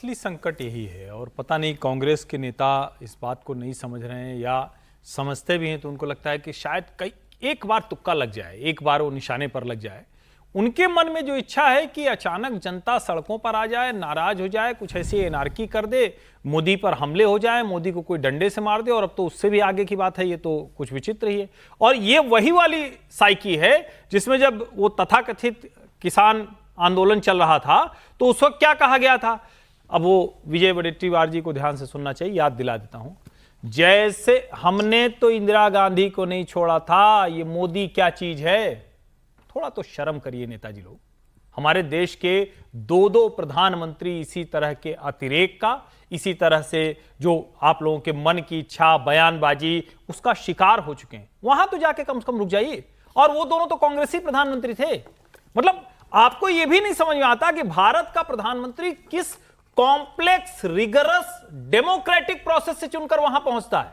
असली संकट यही है और पता नहीं कांग्रेस के नेता इस बात को नहीं समझ रहे हैं या समझते भी हैं तो उनको लगता है कि शायद कई एक बार तुक्का लग जाए, एक बार वो निशाने पर लग जाए। उनके मन में जो इच्छा है कि अचानक जनता सड़कों पर आ जाए, नाराज हो जाए, कुछ ऐसी एनार्की कर दे, मोदी पर हमले हो जाए, मोदी को कोई डंडे से मार दे, और अब तो उससे भी आगे की बात है, ये तो कुछ विचित्र ही है। और ये वही वाली साइकी है जिसमें जब वो तथाकथित किसान आंदोलन चल रहा था तो उस वक्त क्या कहा गया था। अब वो विजय वडेट्टीवार जी को ध्यान से सुनना चाहिए, याद दिला देता हूं। जैसे हमने तो इंदिरा गांधी को नहीं छोड़ा था, ये मोदी क्या चीज है। थोड़ा तो शर्म करिए नेताजी लोग। हमारे देश के दो प्रधानमंत्री इसी तरह के अतिरेक का, इसी तरह से जो आप लोगों के मन की इच्छा, बयानबाजी, उसका शिकार हो चुके हैं। वहां तो जाके कम से कम रुक जाइए। और वो दोनों तो कांग्रेसी प्रधानमंत्री थे। मतलब आपको यह भी नहीं समझ में आता कि भारत का प्रधानमंत्री किस कॉम्प्लेक्स, रिगरस, डेमोक्रेटिक प्रोसेस से चुनकर वहां पहुंचता है।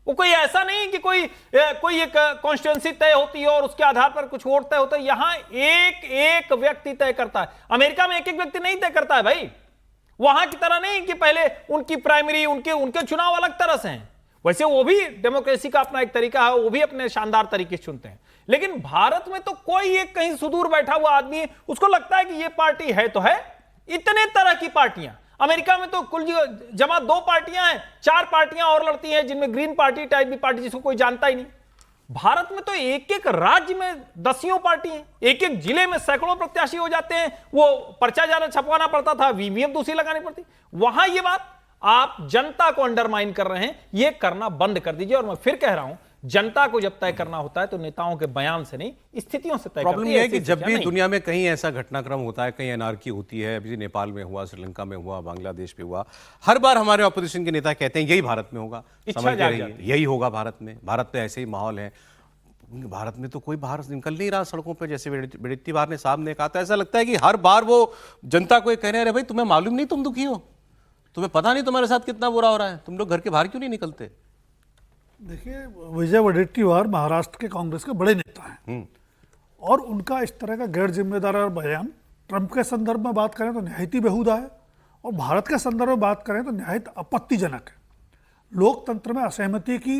वो कोई ऐसा नहीं कि कोई एक कॉन्स्टिट्यूएंसी तय होती है और उसके आधार पर कुछ वोट तय होता है। यहां एक एक व्यक्ति तय करता है। अमेरिका में एक एक व्यक्ति नहीं तय करता है भाई। वहां की तरह नहीं कि पहले उनकी प्राइमरी, उनके चुनाव अलग तरह से हैं। वैसे वो भी डेमोक्रेसी का अपना एक तरीका है, वो भी अपने शानदार तरीके से चुनते हैं। लेकिन भारत में तो कोई एक कहीं सुदूर बैठा हुआ आदमी है, उसको लगता है कि ये पार्टी है तो है। इतने तरह की पार्टियां अमेरिका में तो कुल जमा 2 पार्टियां हैं, 4 पार्टियां और लड़ती हैं, जिनमें ग्रीन पार्टी टाइप की पार्टी जिसको कोई जानता ही नहीं। भारत में तो एक एक राज्य में दसियों पार्टी हैं, एक एक जिले में सैकड़ों प्रत्याशी हो जाते हैं। वो पर्चा जाना छपवाना पड़ता था, वीवीएम दूसरी लगानी पड़ती। वहां ये बात आप जनता को अंडरमाइन कर रहे हैं, ये करना बंद कर दीजिए। और मैं फिर कह रहा हूं, जनता को जब तय करना होता है तो नेताओं के बयान से नहीं, स्थितियों से तय करते हैं। प्रॉब्लम यह है कि जब भी दुनिया में कहीं ऐसा घटनाक्रम होता है, कहीं एनार्की होती है, अभी नेपाल में हुआ, श्रीलंका में हुआ, बांग्लादेश में हुआ, हर बार हमारे ऑपोजिशन के नेता कहते हैं यही भारत में होगा, समझ रही है, यही होगा भारत में ऐसे ही माहौल है। भारत में तो कोई बाहर निकल नहीं रहा सड़कों पर, जैसे वडेट्टीवार ने साहब ने कहा था। ऐसा लगता है कि हर बार वो जनता को कह रहे हैं, भाई तुम्हें मालूम नहीं तुम दुखी हो, तुम्हें पता नहीं तुम्हारे साथ कितना बुरा हो रहा है, तुम लोग घर के बाहर क्यों नहीं निकलते। देखिए, विजय वडेट्टीवार महाराष्ट्र के कांग्रेस के बड़े नेता हैं और उनका इस तरह का गैर जिम्मेदार बयान ट्रंप के संदर्भ में बात करें तो निहायत बेहुदा है और भारत के संदर्भ में बात करें तो निहायत आपत्तिजनक है। लोकतंत्र में असहमति की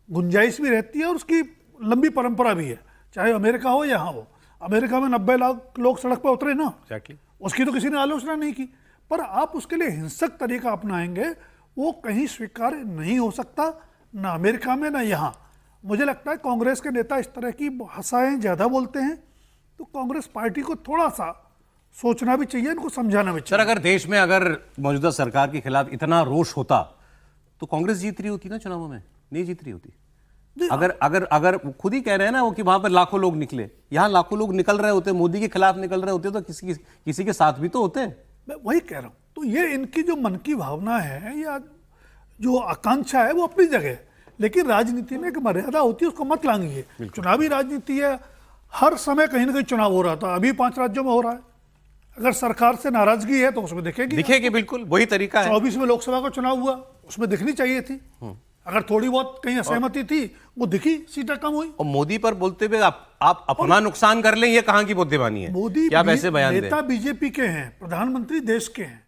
गुंजाइश भी रहती है और उसकी लंबी परंपरा भी है, चाहे अमेरिका हो यहाँ हो। अमेरिका में 90 लाख लोग सड़क पर उतरे ना, उसकी तो किसी ने आलोचना नहीं की। पर आप उसके लिए हिंसक तरीका अपनाएंगे, वो कहीं स्वीकार्य नहीं हो सकता, ना अमेरिका में ना यहाँ। मुझे लगता है कांग्रेस के नेता इस तरह की भाषाएं ज़्यादा बोलते हैं, तो कांग्रेस पार्टी को थोड़ा सा सोचना भी चाहिए, इनको समझाना भी चाहिए। सर, अगर देश में अगर मौजूदा सरकार के खिलाफ इतना रोष होता तो कांग्रेस जीत रही होती ना चुनावों में, नहीं जीत रही होती। अगर खुद ही कह रहे हैं ना वो कि वहां पर लाखों लोग निकले, यहाँ लाखों लोग निकल रहे होते, मोदी के खिलाफ निकल रहे होते, तो किसी के साथ भी तो होते। मैं वही कह रहा हूँ। तो ये इनकी जो मन की भावना है या जो आकांक्षा है वो अपनी जगह है, लेकिन राजनीति में एक मर्यादा होती है, उसको मत लांघिए। चुनावी राजनीति है, हर समय कहीं ना कहीं चुनाव हो रहा था, अभी 5 राज्यों में हो रहा है। अगर सरकार से नाराजगी है तो उसमें दिखेगी बिल्कुल वही तरीका है। 24 में लोकसभा का चुनाव हुआ, उसमें दिखनी चाहिए थी। अगर थोड़ी बहुत कहीं असहमति थी, वो दिखी, सीटें कम हुई। और मोदी पर बोलते हुए आप अपना नुकसान कर लें, ये कहां की बुद्धिमानी है। मोदी क्या आप ऐसे बयान दें? नेता बीजेपी के हैं, प्रधानमंत्री देश के हैं।